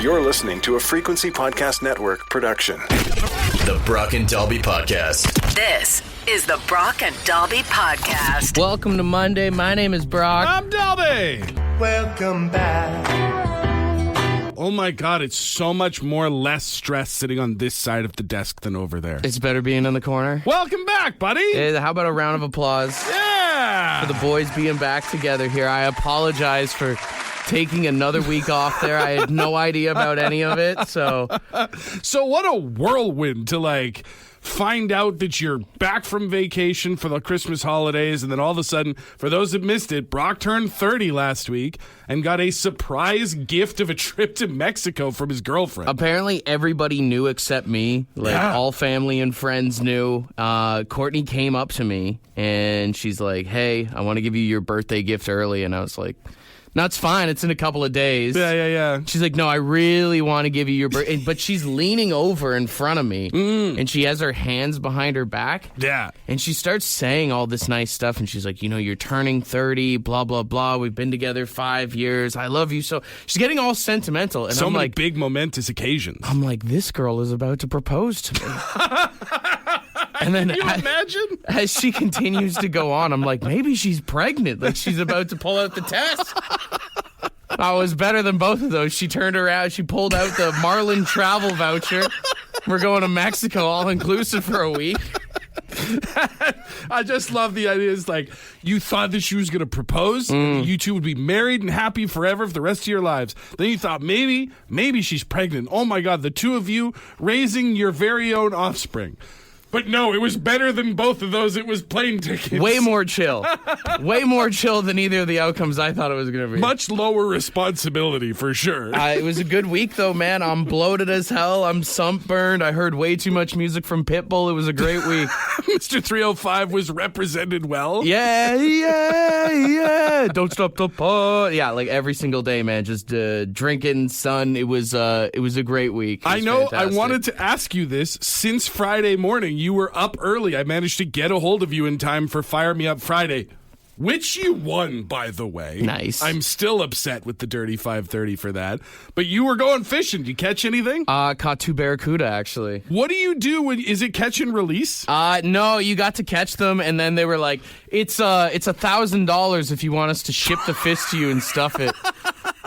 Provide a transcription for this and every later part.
You're listening to a Frequency Podcast Network production. The Brock and Dalby Podcast. This is the Brock and Dalby Podcast. Welcome to Monday. My name is Brock. I'm Dalby. Welcome back. Oh my God, it's so much more less stress sitting on this side of the desk than over there. It's better being in the corner. Welcome back, buddy. How about a round of applause Yeah. for the boys being back together here? I apologize for taking another week off there. I had no idea about any of it, so what a whirlwind to find out that you're back from vacation for the Christmas holidays, and then all of a sudden, for those that missed it, Brock turned 30 last week and got a surprise gift of a trip to Mexico from his girlfriend. apparently everybody knew except me. All family and friends knew. Courtney came up to me, and she's like, hey, I want to give you your birthday gift early, and I was like, no, it's fine. It's in a couple of days. Yeah. She's like, no, I really want to give you your birthday. But she's leaning over in front of me, and she has her hands behind her back. Yeah. And she starts saying all this nice stuff, and she's like, you're turning 30, blah, blah, blah. We've been together 5 years. I love you so. She's getting all sentimental. And So I'm many like, big momentous occasions. I'm like, this girl is about to propose to me. And then Can you imagine? as she continues to go on, I'm like, maybe she's pregnant. Like she's about to pull out the test. I was better than both of those. She turned around. She pulled out the Marlin travel voucher. We're going to Mexico all inclusive for a week. I just love the idea. It's like you thought that she was going to propose. And you two would be married and happy forever for the rest of your lives. Then you thought maybe she's pregnant. Oh my God, the two of you raising your very own offspring. But no, it was better than both of those. It was plane tickets. Way more chill. Way more chill than either of the outcomes I thought it was going to be. Much lower responsibility, for sure. It was a good week, though, man. I'm bloated as hell. I'm sunburned. I heard way too much music from Pitbull. It was a great week. Mr. 305 was represented well. Yeah. Don't stop the pod. Yeah, every single day, man. Just drinking, sun. It was a great week. I know. Fantastic. I wanted to ask you this since Friday morning. You were up early. I managed to get a hold of you in time for Fire Me Up Friday, which you won, by the way. Nice. I'm still upset with the Dirty 530 for that. But you were going fishing. Did you catch anything? Caught 2 barracuda, actually. What do you do when is it catch and release? No, you got to catch them, and then they were like, it's $1,000 if you want us to ship the fish to you and stuff it.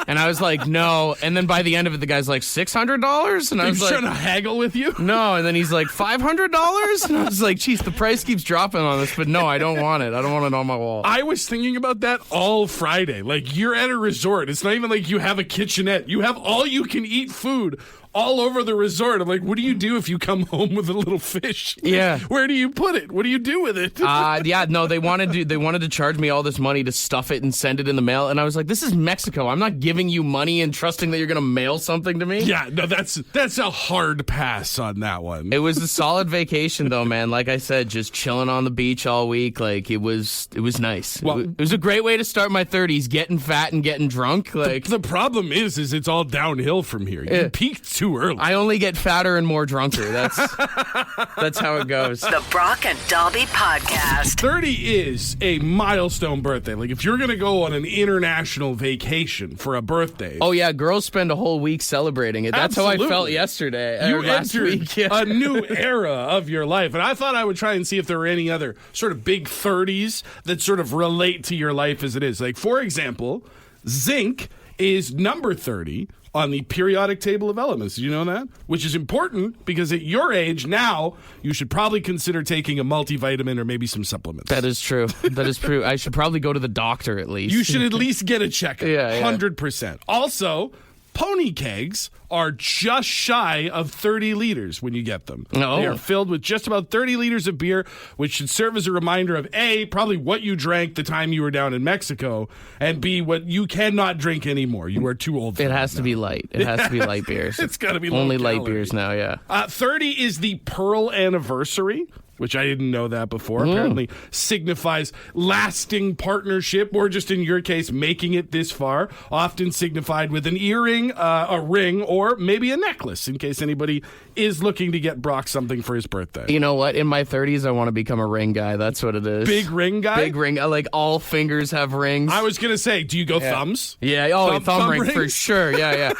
And I was like, no. And then by the end of it, the guy's like, $600? And I was He's like, trying to haggle with you? no. And then he's like, $500? And I was like, geez, the price keeps dropping on this, but no, I don't want it. I don't want it on my wall. I was thinking about that all Friday. You're at a resort. It's not even like you have a kitchenette. You have all you can eat food all over the resort. I'm like, what do you do if you come home with a little fish? Yeah. Where do you put it? What do you do with it? No, they wanted to charge me all this money to stuff it and send it in the mail. And I was like, this is Mexico. I'm not giving you money and trusting that you're going to mail something to me. Yeah, no, that's a hard pass on that one. It was a solid vacation, though, man. Like I said, just chilling on the beach all week. It was nice. Well, it was a great way to start my 30s, getting fat and getting drunk. The problem is it's all downhill from here. You peaked too early. I only get fatter and more drunker. That's how it goes. The Brock and Dalby Podcast. 30 is a milestone birthday. If you're going to go on an international vacation for a birthday. Oh, yeah, girls spend a whole week celebrating it. That's Absolutely. how I felt yesterday. You last entered week. Yeah. a new era of your life. And I thought I would try and see if there were any other sort of big 30s that sort of relate to your life as it is. For example, zinc is number 30 on the periodic table of elements. Did you know that? Which is important because at your age now, you should probably consider taking a multivitamin or maybe some supplements. That is true. That is true. I should probably go to the doctor at least. You should at least get a checkup. Yeah. 100%. Also, pony kegs are just shy of 30 liters when you get them. Oh. They are filled with just about 30 liters of beer, which should serve as a reminder of A, probably what you drank the time you were down in Mexico, and B, what you cannot drink anymore. You are too old for It that has to now. be light. It has to be light beers. It's got to be only low light calorie. beers now, yeah. 30 is the Pearl anniversary which I didn't know that before, apparently signifies lasting partnership, or just in your case, making it this far, often signified with an earring, a ring, or maybe a necklace, in case anybody is looking to get Brock something for his birthday. You know what? In my 30s, I want to become a ring guy. That's what it is. Big ring guy? Big ring. Like, all fingers have rings. I was going to say, do you go thumbs? Yeah, thumb ring rings? for sure. Yeah.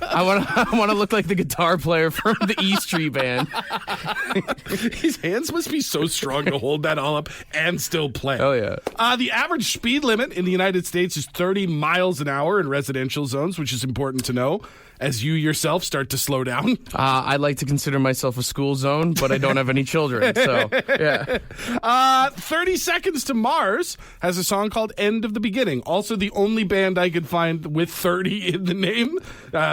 I want to look like the guitar player from the E Street Band. His hands must be so strong to hold that all up and still play. Oh, yeah. The average speed limit in the United States is 30 miles an hour in residential zones, which is important to know as you yourself start to slow down. I like to consider myself a school zone, but I don't have any children, so, yeah. 30 Seconds to Mars has a song called End of the Beginning. Also the only band I could find with 30 in the name.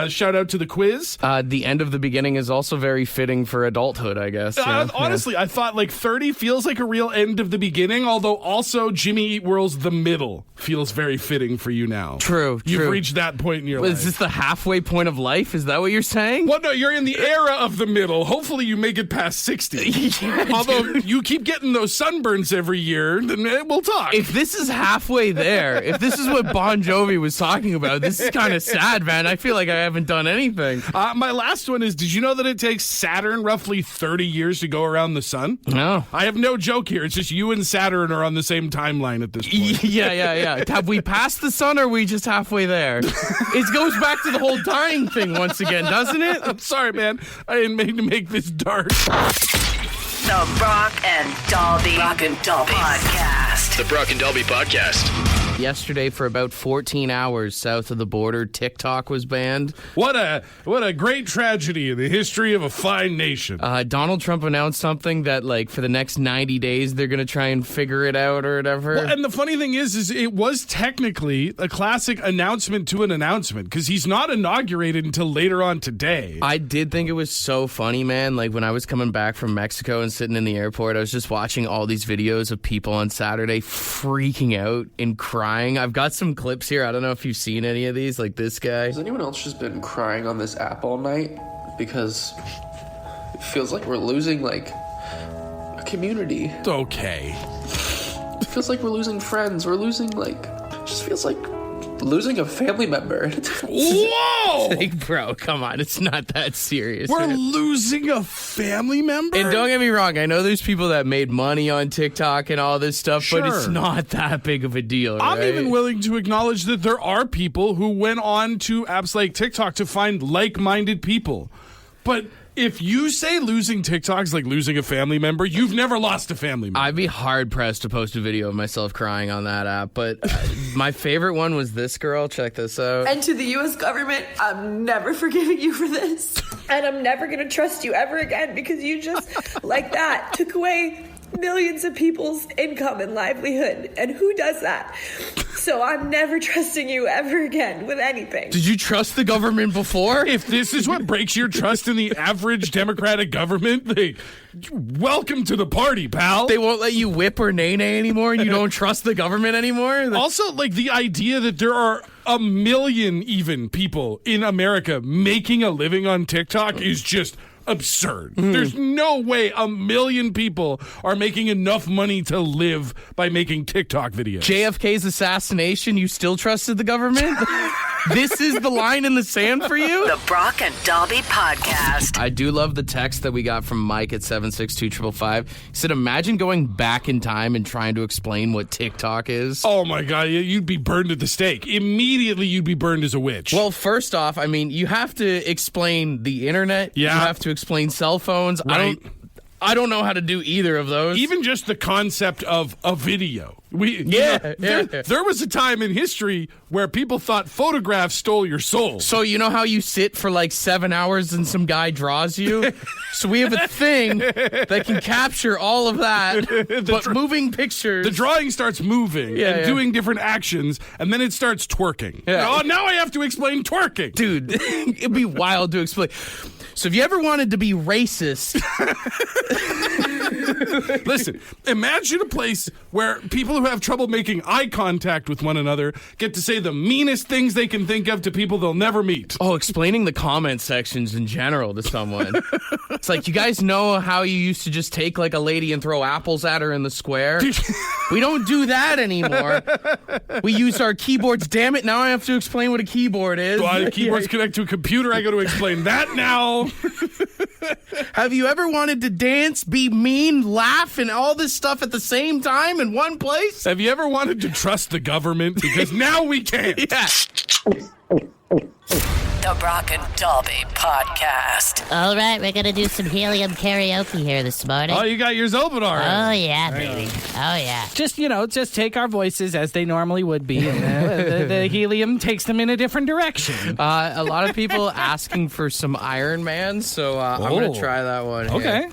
Shout out to The Quiz. The End of the Beginning is also very fitting for adulthood, I guess. Honestly, I thought like 30 feels like a real end of the beginning, although also Jimmy Eat World's The Middle feels very fitting for you now. True. You've reached that point in your life. Is this the halfway point of life? Is that what you're saying? Well, no, you're in the era of the middle. Hopefully you make it past 60. Although you keep getting those sunburns every year, then we'll talk. If this is halfway there, if this is what Bon Jovi was talking about, this is kind of sad, man. I feel like I haven't done anything. My last one is, did you know that it takes Saturn roughly 30 years to go around the sun? No. I have no joke here. It's just you and Saturn are on the same timeline at this point. Yeah. Have we passed the sun, or are we just halfway there? It goes back to the whole dying thing once again, doesn't it? I'm sorry, man. I didn't mean to make this dark. The Brock and Dalby Podcast. The Brock and Dalby Podcast. Yesterday, for about 14 hours south of the border, TikTok was banned. What a great tragedy in the history of a fine nation. Donald Trump announced something that, like, for the next 90 days, they're going to try and figure it out or whatever. Well, and the funny thing is it was technically a classic announcement to an announcement, because he's not inaugurated until later on today. I did think it was so funny, man. Like, when I was coming back from Mexico and sitting in the airport, I was just watching all these videos of people on Saturday freaking out and crying. I've got some clips here. I don't know if you've seen any of these, like this guy. Has anyone else just been crying on this app all night? Because it feels like we're losing, like, a community. Okay. It feels like we're losing friends. We're losing, like, it just feels like losing a family member. Whoa! Like, bro, come on. It's not that serious. We're man. losing a family member? And don't get me wrong, I know there's people that made money on TikTok and all this stuff, but it's Sure. not that big of a deal, I'm right? even willing to acknowledge that there are people who went on to apps like TikTok to find like-minded people. But if you say losing TikTok is like losing a family member, you've never lost a family member. I'd be hard-pressed to post a video of myself crying on that app, but my favorite one was this girl. Check this out. And to the U.S. government, I'm never forgiving you for this. And I'm never going to trust you ever again because you just, like that, took away millions of people's income and livelihood. And who does that? So I'm never trusting you ever again with anything. Did you trust the government before? If this is what breaks your trust in the average democratic government, welcome to the party, pal. They won't let you whip or nay-nay anymore and you don't trust the government anymore? Also, like, the idea that there are a million even people in America making a living on TikTok is just absurd. There's no way a million people are making enough money to live by making TikTok videos. JFK's assassination, you still trusted the government? This is the line in the sand for you? The Brock and Dalby Podcast. I do love the text that we got from Mike at 762-555. He said, imagine going back in time and trying to explain what TikTok is. Oh my God, you'd be burned at the stake. Immediately you'd be burned as a witch. Well, first off, I mean, you have to explain the internet. Yeah. You have to explain cell phones. Right. I don't know how to do either of those. Even just the concept of a video. Yeah. There was a time in history where people thought photographs stole your soul. So you know how you sit for like 7 hours and some guy draws you? So we have a thing that can capture all of that, but moving pictures. The drawing starts moving and doing different actions, and then it starts twerking. Yeah. Oh, now I have to explain twerking. Dude, it'd be wild to explain. So if you ever wanted to be racist, Listen, imagine a place where people who have trouble making eye contact with one another get to say the meanest things they can think of to people they'll never meet. explaining the comment sections in general to someone. It's like, you guys know how you used to just take like a lady and throw apples at her in the square? We don't do that anymore. We use our keyboards. Damn it, now I have to explain what a keyboard is. Why the keyboards connect to a computer, I got to explain that now. Have you ever wanted to dance, be mean, laugh, and all this stuff at the same time in one place? Have you ever wanted to trust the government? Because now we can't. Yeah. The Brock and Dalby Podcast. All right, we're going to do some helium karaoke here this morning. Oh, you got yours open already. Oh, yeah, baby. Oh, yeah. Just take our voices as they normally would be, and the helium takes them in a different direction. A lot of people asking for some Iron Man, so I'm going to try that one. Okay.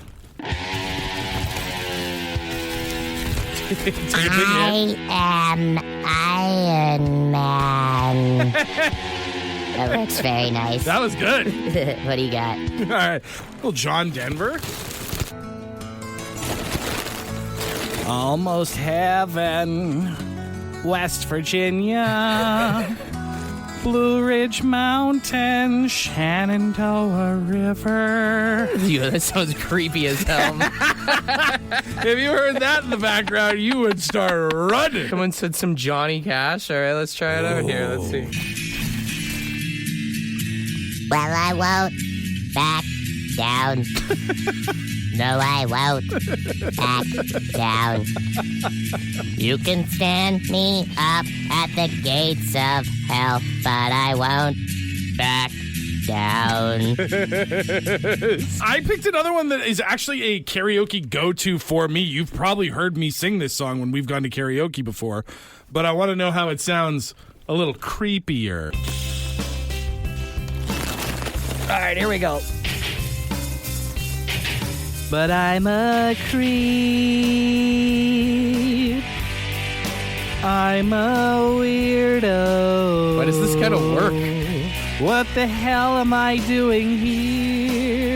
I am Iron Man. That works very nice. That was good. What do you got? All right. Well, John Denver. Almost heaven, West Virginia, Blue Ridge Mountain, Shenandoah River. Dude, that sounds creepy as hell. If you heard that in the background, you would start running. Someone said some Johnny Cash. All right, let's try it out here. Let's see. Well, I won't back down. No, I won't back down. You can stand me up at the gates of hell, but I won't back down. I picked another one that is actually a karaoke go-to for me. You've probably heard me sing this song when we've gone to karaoke before, but I want to know how it sounds a little creepier. All right, here we go. But I'm a creep. I'm a weirdo. Why does this kind of work? What the hell am I doing here?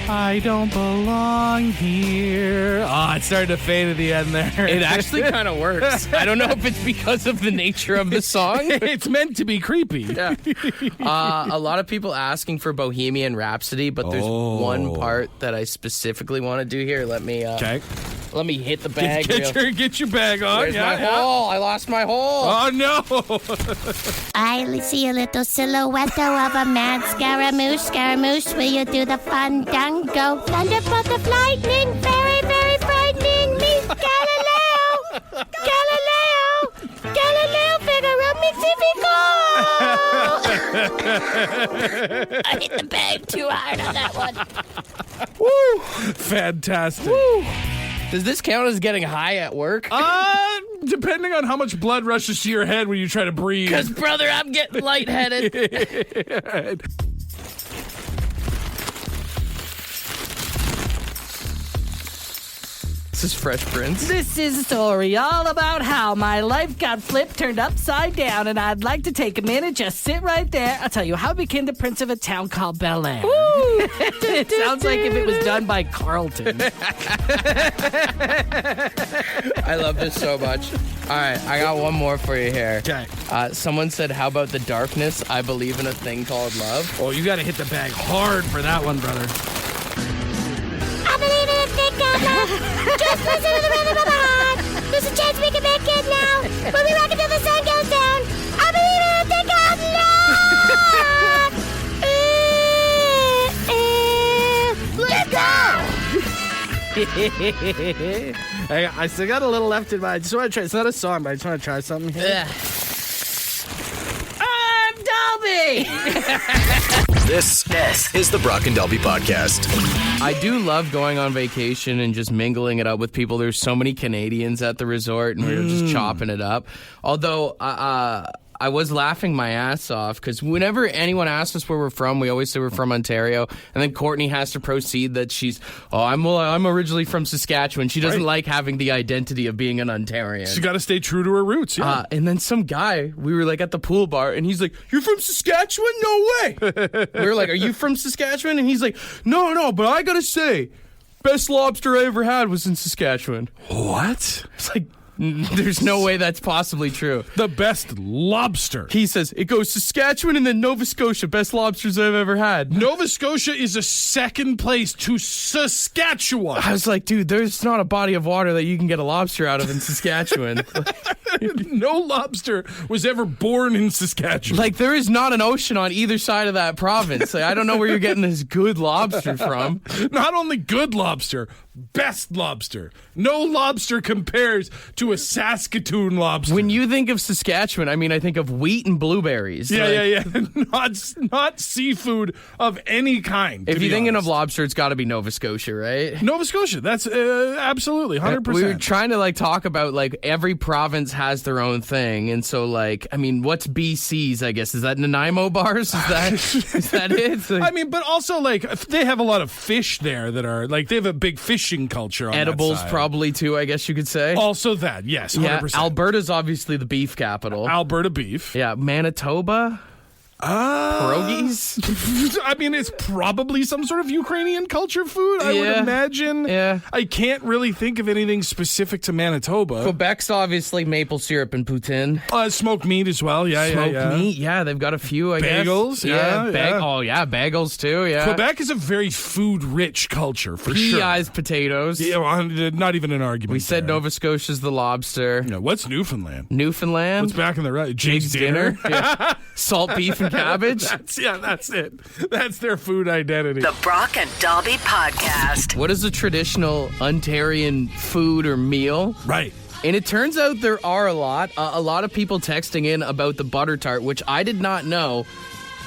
I don't belong here. Oh, it started to fade at the end there. It actually kind of works. I don't know if it's because of the nature of the song. It's meant to be creepy. Yeah. A lot of people asking for Bohemian Rhapsody, but there's one part that I specifically want to do here. Let me hit the bag. Get your bag on. Where's my hole? I lost my hole. Oh, no. I see a little silhouette of a man. Scaramouche, Scaramouche, will you do the fandango? Thunderbolt of lightning, very, very frightening me. Galileo, Galileo, Galileo, Figaro, Magnifico. I hit the bag too hard on that one. Woo. Fantastic. Woo. Does this count as getting high at work? Depending on how much blood rushes to your head when you try to breathe. Because, brother, I'm getting lightheaded. This is Fresh Prince. This is a story all about how my life got flipped, turned upside down, and I'd like to take a minute, just sit right there. I'll tell you how I became the prince of a town called Bel Air. It sounds like if it was done by Carlton. I love this so much. All right, I got one more for you here. Okay. Someone said, how about the darkness? I believe in a thing called love. Oh, you got to hit the bag hard for that one, brother. I believe in a thing called love. Just listen to the rhythm of my heart. There's a chance we can make it now. We'll be rocking till the sun goes down. I believe in a thing called love. Let's go. Hey, I still got a little left in my. I just want to try. It's not a song, but I just want to try something here. I'm Dolby. This is the Brock and Dalby Podcast. I do love going on vacation and just mingling it up with people. There's so many Canadians at the resort, and we're just chopping it up. Although, I was laughing my ass off because whenever anyone asks us where we're from, we always say we're from Ontario. And then Courtney has to proceed that I'm originally from Saskatchewan. She doesn't like having the identity of being an Ontarian. She's got to stay true to her roots. Yeah. And then some guy, we were like at the pool bar, and he's like, "You're from Saskatchewan? No way." We were like, "Are you from Saskatchewan?" And he's like, No, but I gotta say, best lobster I ever had was in Saskatchewan. What? It's like, there's no way that's possibly true. The best lobster. He says it goes Saskatchewan and then Nova Scotia. Best lobsters I've ever had. Nova Scotia is a second place to Saskatchewan. I was like, dude, there's not a body of water that you can get a lobster out of in Saskatchewan. No lobster was ever born in Saskatchewan. Like, there is not an ocean on either side of that province. Like, I don't know where you're getting this good lobster from. Not only good lobster, best lobster. No lobster compares to a Saskatoon lobster. When you think of Saskatchewan, I mean, I think of wheat and blueberries. Yeah. Not seafood of any kind. If you're thinking of lobster, it's got to be Nova Scotia, right? Nova Scotia. That's absolutely 100%. We were trying to talk about every province has their own thing, and so I mean, what's BC's? I guess is that Nanaimo bars? Is that it? I mean, but also they have a lot of fish there that are they have a big fishing culture. On edibles that side. Probably too. I guess you could say. Also that, yes, 100%. Yeah, Alberta's obviously the beef capital. Alberta beef. Yeah, Manitoba. Pierogies? I mean, it's probably some sort of Ukrainian culture food, I would imagine. Yeah. I can't really think of anything specific to Manitoba. Quebec's obviously maple syrup and poutine. Smoked meat as well, Smoked meat, yeah. They've got a few, I guess. Bagels, Oh, yeah, bagels too, yeah. Quebec is a very food-rich culture, for sure. P.I.'s potatoes. Yeah, well, not even an argument. We said Nova Scotia's the lobster. What's Newfoundland? What's back in the right? Jake's dinner. Yeah. Salt beef and cabbage. That's it. That's their food identity. The Brock and Dobby Podcast. What is a traditional Ontarian food or meal? Right. And it turns out there are a lot of people texting in about the butter tart, which I did not know.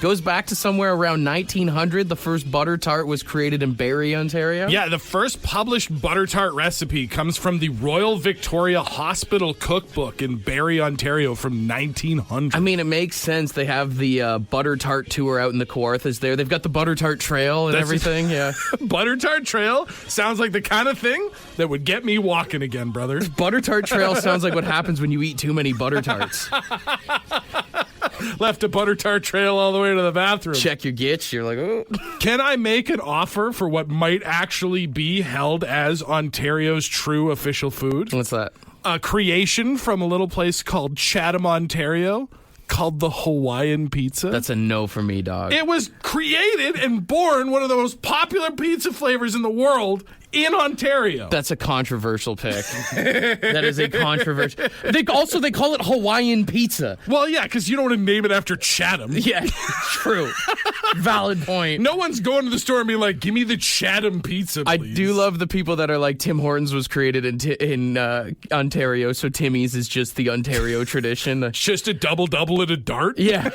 Goes back to somewhere around 1900. The first butter tart was created in Barrie, Ontario. Yeah, the first published butter tart recipe comes from the Royal Victoria Hospital Cookbook in Barrie, Ontario from 1900. I mean, it makes sense. They have the butter tart tour out in the Kawarthas there. They've got the butter tart trail and everything. Yeah, butter tart trail sounds like the kind of thing that would get me walking again, brother. Butter tart trail sounds like what happens when you eat too many butter tarts. Left a butter tart trail all the way to the bathroom. Check your gitch. You're like, oh. Can I make an offer for what might actually be held as Ontario's true official food? What's that? A creation from a little place called Chatham, Ontario, called the Hawaiian pizza. That's a no for me, dog. It was created and born one of the most popular pizza flavors in the world in Ontario. That's a controversial pick. That is a controversial. They call it Hawaiian pizza. Well, yeah, because you don't want to name it after Chatham. Yeah, true. Valid point. No one's going to the store and being like, "Give me the Chatham pizza, please." I do love the people that are like, Tim Hortons was created in Ontario, so Timmy's is just the Ontario tradition. It's just a double at a dart. Yeah.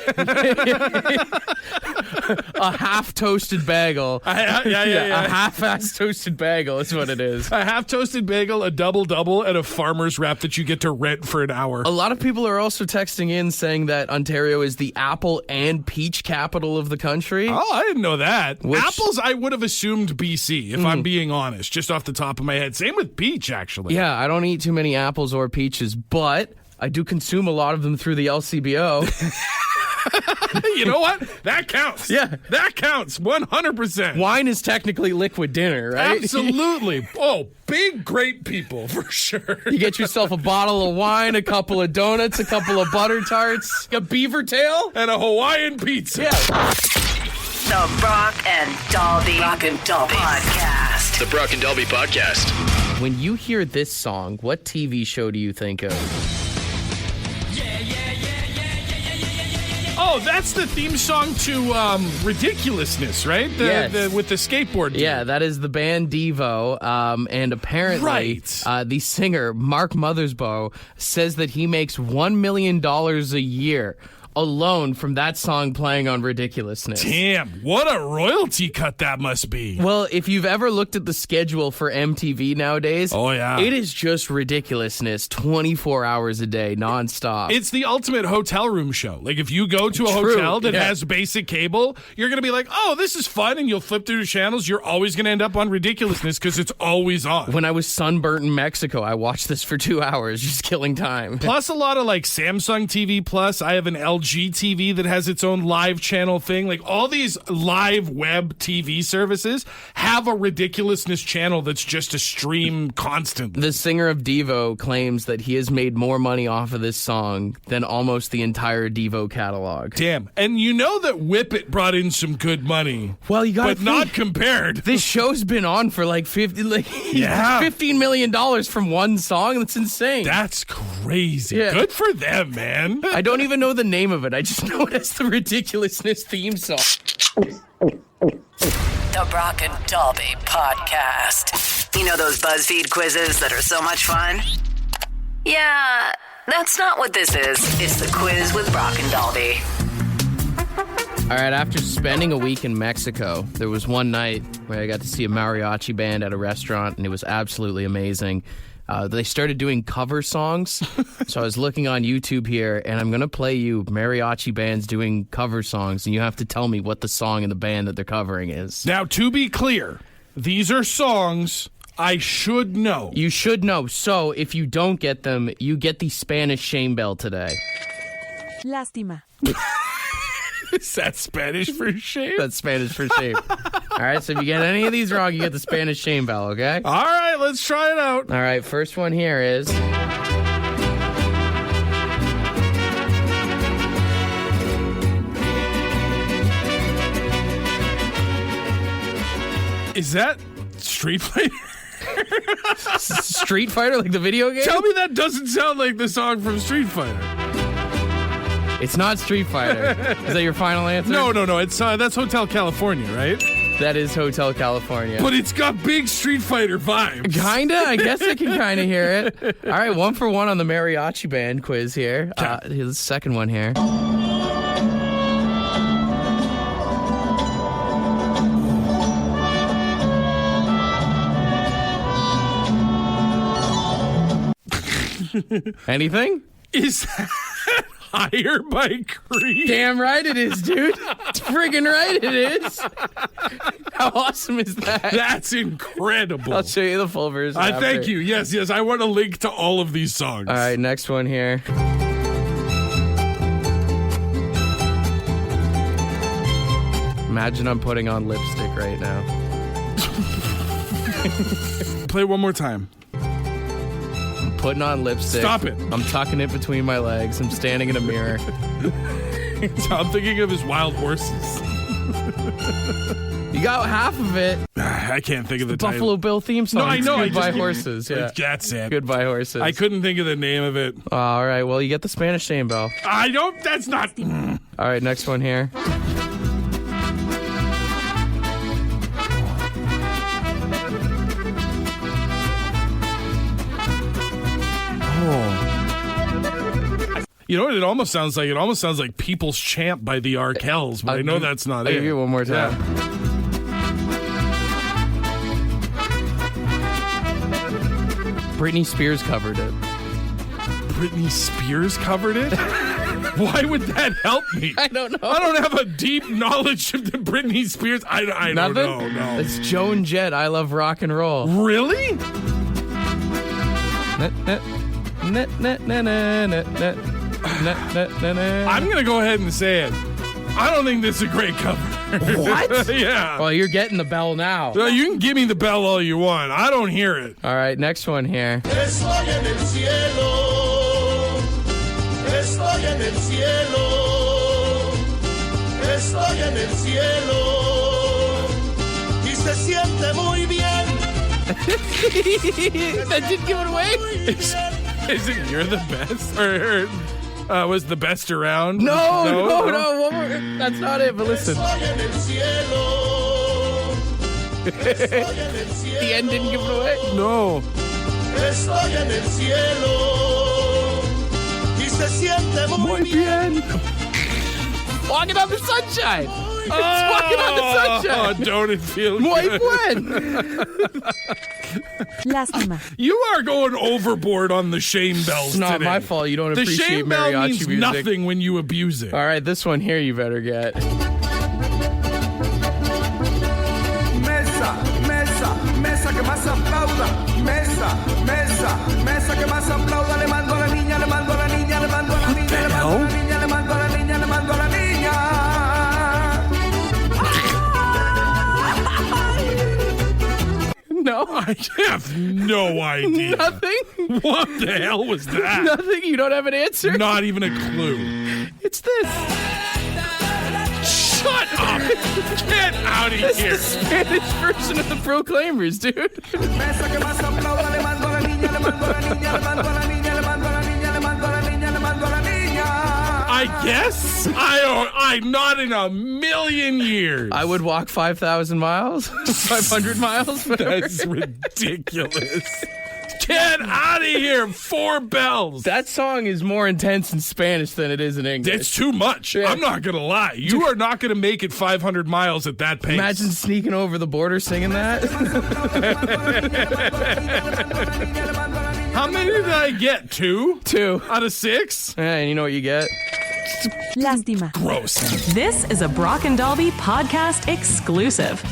A half toasted bagel. Yeah. A half-ass toasted bagel is what it is. A half toasted bagel, a double, and a farmer's wrap that you get to rent for an hour. A lot of people are also texting in saying that Ontario is the apple and peach capital of the country. Oh, I didn't know that. Apples, I would have assumed BC, if I'm being honest, just off the top of my head. Same with peach, actually. Yeah, I don't eat too many apples or peaches, but I do consume a lot of them through the LCBO. You know what? That counts. Yeah. That counts 100%. Wine is technically liquid dinner, right? Absolutely. Oh, big grape people, for sure. You get yourself a bottle of wine, a couple of donuts, a couple of butter tarts, a beaver tail, and a Hawaiian pizza. Yeah. The Brock and Dobby Podcast. The Brock and Dobby Podcast. When you hear this song, what TV show do you think of? Oh, that's the theme song to Ridiculousness, right? Yes. With the skateboard dude. Yeah, that is the band Devo. And apparently, the singer, Mark Mothersbaugh, says that he makes $1 million a year alone from that song playing on Ridiculousness. Damn, what a royalty cut that must be. Well, if you've ever looked at the schedule for MTV nowadays, oh yeah, it is just Ridiculousness 24 hours a day, nonstop. It's the ultimate hotel room show. Like if you go to a hotel that has basic cable, you're going to be like, oh, this is fun, and you'll flip through the channels. You're always going to end up on Ridiculousness because it's always on. When I was sunburnt in Mexico, I watched this for 2 hours, just killing time. Plus a lot of like Samsung TV Plus. I have an LG TV that has its own live channel thing. Like all these live web TV services have a Ridiculousness channel that's just a stream constantly. The singer of Devo claims that he has made more money off of this song than almost the entire Devo catalog. Damn. And you know that Whip It brought in some good money. Well, you got but not compared. This show's been on for like $15 million from one song. That's insane. That's crazy. Yeah. Good for them, man. I don't even know the name of it. I just know it as the Ridiculousness theme song. The Brock and Dalby Podcast. You know those BuzzFeed quizzes that are so much fun? Yeah, that's not what this is. It's the quiz with Brock and Dalby. All right, after spending a week in Mexico, there was one night where I got to see a mariachi band at a restaurant, and it was absolutely amazing. They started doing cover songs, so I was looking on YouTube here, and I'm going to play you mariachi bands doing cover songs, and you have to tell me what the song in the band that they're covering is. Now, to be clear, these are songs I should know. You should know. So, if you don't get them, you get the Spanish shame bell today. Lástima. Is that Spanish for shame? That's Spanish for shame. All right, so if you get any of these wrong, you get the Spanish shame bell, okay? All right, let's try it out. All right, first one here is... Is that Street Fighter? Street Fighter, like the video game? Tell me that doesn't sound like the song from Street Fighter. It's not Street Fighter. Is that your final answer? No. It's that's Hotel California, right? That is Hotel California. But it's got big Street Fighter vibes. Kinda? I guess I can kind of hear it. All right, 1 for 1 on the mariachi band quiz here. Here's the second one here. Anything? Is that Higher by Creed? Damn right it is, dude. It's friggin' right it is. How awesome is that? That's incredible. I'll show you the full version. I thank you. Yes. I want a link to all of these songs. All right, next one here. Imagine I'm putting on lipstick right now. Play one more time. Putting on lipstick. Stop it. I'm tucking it between my legs. I'm standing in a mirror. So I'm thinking of his wild horses. You got half of it. I can't think of the title. Buffalo Bill theme song. No, I know. Goodbye Horses. Yeah. That's it. Goodbye Horses. I couldn't think of the name of it. All right. Well, you get the Spanish shame bell. I don't. That's not. All right. Next one here. You know what it almost sounds like? It almost sounds like People's Champ by the Arkells, but I know that's not I'll it. give you one more time. Yeah. Britney Spears covered it. Britney Spears covered it? Why would that help me? I don't know. I don't have a deep knowledge of the Britney Spears. I don't know. No. It's Joan Jett, I Love Rock and Roll. Really? I'm going to go ahead and say it. I don't think this is a great cover. What? Yeah. Well, you're getting the bell now. Well, you can give me the bell all you want. I don't hear it. All right, next one here. Estoy en el cielo. Estoy en el cielo. Estoy en el cielo. Y se siente muy bien. That didn't give it away? Is it You're the Best? Or was the best around? No. One more. That's not it, but listen. The end didn't give it away? No. Estoy en el cielo. Y se siente muy bien. Walking on the sunshine. It's walking on the sunshine. Oh, don't it feel Muy good? buen. Lástima. You are going overboard on the shame bells It's not today. my fault. You don't The appreciate shame bell mariachi means music. nothing when you abuse it. All right, this one here you better get. Mesa, mesa, mesa que más aplauda. Mesa, mesa, mesa que más aplauda. Le mando a la niña, le mando a la niña, le mando a la niña, le mando a la niña, le mando a la niña, le mando a la niña. No. I have no idea. Nothing? What the hell was that? Nothing? You don't have an answer? Not even a clue. It's this. Shut up! Get out of It's here! the Spanish version of the Proclaimers, dude. Mesa que más aplauda. Le mando a la niña, le mando a la niña, le mando a la niña, le mando a la niña, le mando a la niña, le mando a la niña. I guess? I not in a million years. I would walk 5,000 miles, 500 miles. Whatever. That's ridiculous. Get out of here! 4 bells. That song is more intense in Spanish than it is in English. It's too much. Yeah. I'm not going to lie. You are not going to make it 500 miles at that pace. Imagine sneaking over the border singing that. How many did I get? 2? 2. Out of 6? Yeah, and you know what you get? Lástima. Gross. This is a Brock and Dalby podcast exclusive.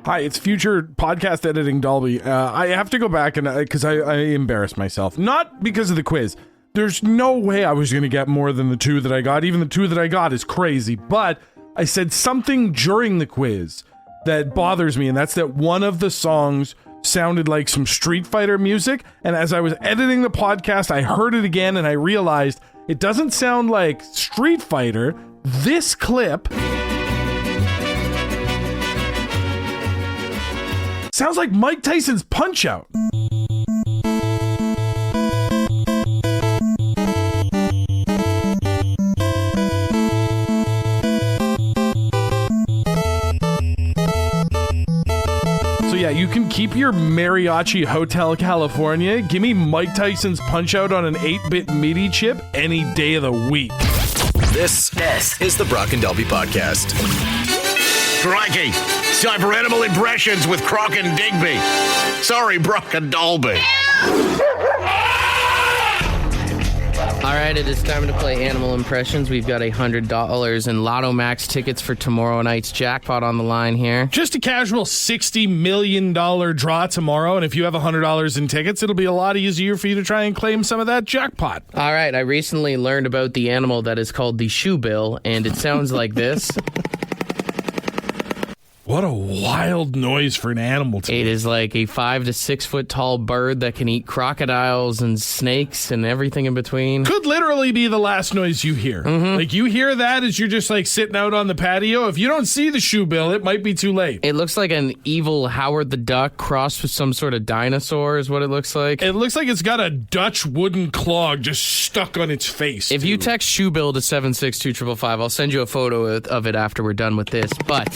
Hi, it's future podcast editing Dalby. I have to go back and because I embarrassed myself. Not because of the quiz. There's no way I was going to get more than the 2 that I got. Even the 2 that I got is crazy. But I said something during the quiz that bothers me, and that's that one of the songs sounded like some Street Fighter music. And as I was editing the podcast, I heard it again and I realized it doesn't sound like Street Fighter. This clip sounds like Mike Tyson's Punch-Out. So yeah, you can keep your Mariachi Hotel California. Give me Mike Tyson's Punch-Out on an 8-bit MIDI chip any day of the week. This is the Brock and Dalby Podcast. Crikey. It's time for animal impressions with Croc and Digby. Sorry, Brock and Dalby. All right, it is time to play Animal Impressions. We've got $100 in Lotto Max tickets for tomorrow night's jackpot on the line here. Just a casual $60 million draw tomorrow, and if you have $100 in tickets, it'll be a lot easier for you to try and claim some of that jackpot. All right, I recently learned about the animal that is called the shoebill, and it sounds like this. What a wild noise for an animal to It is like a 5 to 6 foot tall bird that can eat crocodiles and snakes and everything in between. Could literally be the last noise you hear. Like you hear that as you're just like sitting out on the patio. If you don't see the shoebill, it might be too late. It looks like an evil Howard the Duck crossed with some sort of dinosaur is what it looks like. It looks like it's got a Dutch wooden clog just stuck on its face. If you text shoebill to 762-555, I'll send you a photo of it after we're done with this. But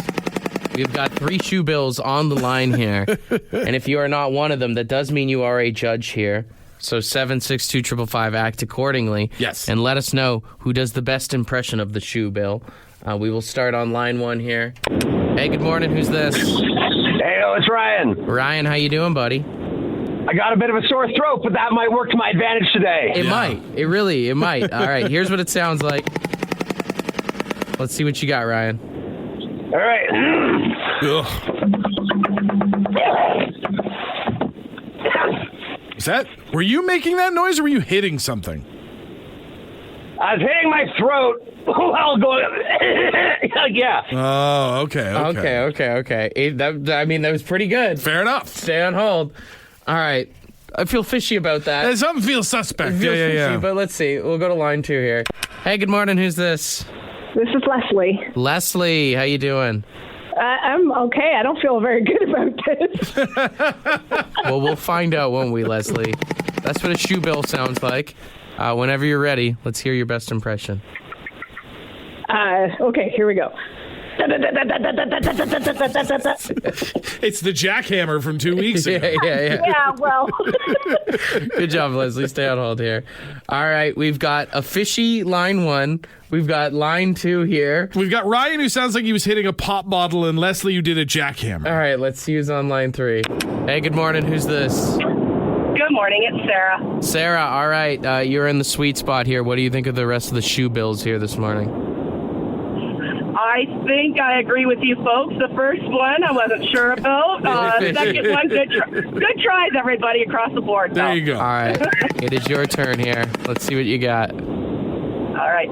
we've got 3 shoebills on the line here. And if you are not one of them, that does mean you are a judge here. So 762-555, act accordingly. Yes. And let us know who does the best impression of the shoebill. We will start on line 1 here. Hey, good morning. Who's this? Hey, it's Ryan. Ryan, how you doing, buddy? I got a bit of a sore throat, but that might work to my advantage today. It might. It might. All right, here's what it sounds like. Let's see what you got, Ryan. All right. Were you making that noise or were you hitting something? I was hitting my throat while going. Yeah. Oh, okay. That was pretty good. Fair enough. Stay on hold. All right. I feel fishy about that. Something feels suspect. Fishy, but let's see. We'll go to line 2 here. Hey, good morning. Who's this? This is Leslie. Leslie, how you doing? I'm okay. I don't feel very good about this. Well, we'll find out, won't we, Leslie? That's what a shoebill sounds like. Whenever you're ready, let's hear your best impression. Okay, here we go. It's the jackhammer from 2 weeks ago. Yeah, well. Good job, Leslie. Stay on hold here. All right, we've got a fishy line 1. We've got line 2 here. We've got Ryan, who sounds like he was hitting a pop bottle, and Leslie, who did a jackhammer. All right, let's see who's on line 3. Hey, good morning. Who's this? Good morning. It's Sarah. Sarah, all right. You're in the sweet spot here. What do you think of the rest of the shoe bills here this morning? I think I agree with you folks. The first one, I wasn't sure about. Second one, good tries, everybody across the board. There you go. All right. It is your turn here. Let's see what you got. All right.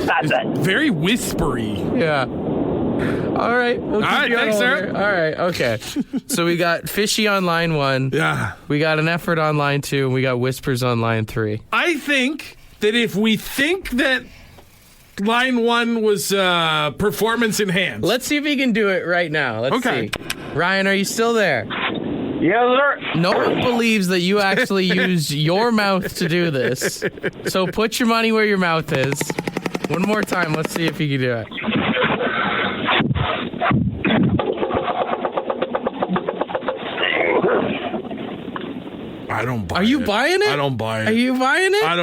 That's it. Very whispery. Yeah. All right. All right, thanks, Sarah. All right, okay. So we got fishy on line 1. Yeah. We got an effort on line 2, and we got whispers on line 3. I think that if we think that line 1 was performance enhanced. Let's see if he can do it right now. Let's see. Ryan, are you still there? Yes, sir. No one believes that you actually used your mouth to do this. So put your money where your mouth is. One more time. Let's see if you can do it. I don't buy it. Are you buying it? I don't buy it. Are you buying it? I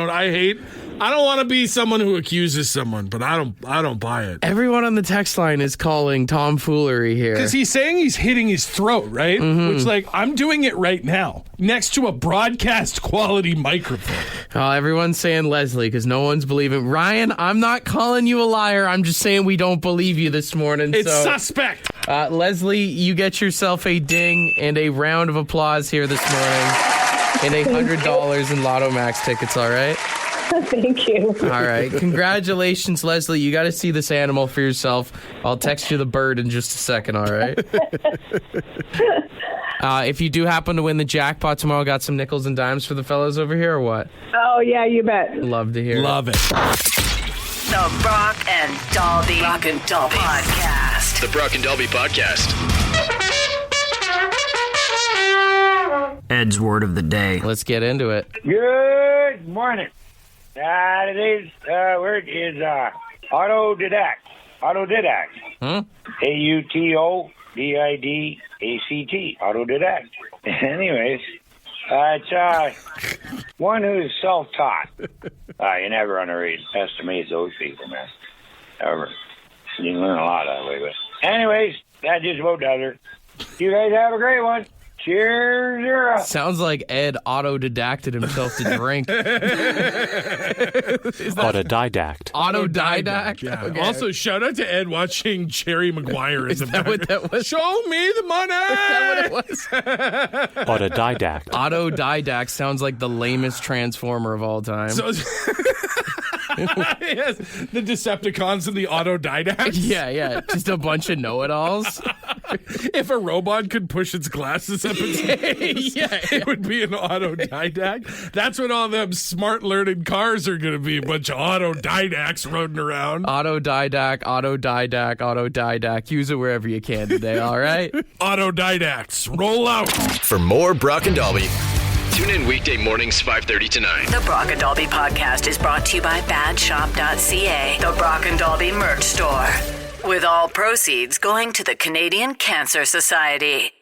don't want to be someone who accuses someone, but I don't buy it. Everyone on the text line is calling tomfoolery here. Because he's saying he's hitting his throat, right? Mm-hmm. Which, like, I'm doing it right now next to a broadcast quality microphone. Oh, everyone's saying Leslie because no one's believing. Ryan, I'm not calling you a liar. I'm just saying we don't believe you this morning. It's suspect. Leslie, you get yourself a ding and a round of applause here this morning. And $100 in Lotto Max tickets, all right? Thank you. All right. Congratulations, Leslie. You got to see this animal for yourself. I'll text you the bird in just a second, all right? If you do happen to win the jackpot tomorrow, got some nickels and dimes for the fellas over here or what? Oh, yeah, you bet. Love to hear Love it. The Brock and Dalby Podcast. The Brock and Dalby Podcast. Ed's word of the day. Let's get into it. Good morning. Today's word is autodidact. Autodidact. AUTODIDACT. Autodidact. Anyways, it's one who's self-taught. You never underestimate those people, man. Ever. You can learn a lot that way. But anyways, that just about does it. You guys have a great one. Cheers. Sounds like Ed autodidacted himself to drink. Autodidact. Autodidact? Yeah. Okay. Also, shout out to Ed watching Jerry Maguire. Is that what that was? Show me the money! Is that what it was? Autodidact. Autodidact sounds like the lamest transformer of all time. So, yes, the Decepticons and the Autodidacts. Yeah. Just a bunch of know-it-alls. If a robot could push its glasses up its nose, it would be an autodidact. That's what all them smart learning cars are going to be, a bunch of autodidacts roding around. Autodidact. Use it wherever you can today, all right? Autodidacts, roll out. For more Brock and Dalby, tune in weekday mornings 5:30 to 9. The Brock and Dalby Podcast is brought to you by badshop.ca, the Brock and Dalby merch store. With all proceeds going to the Canadian Cancer Society.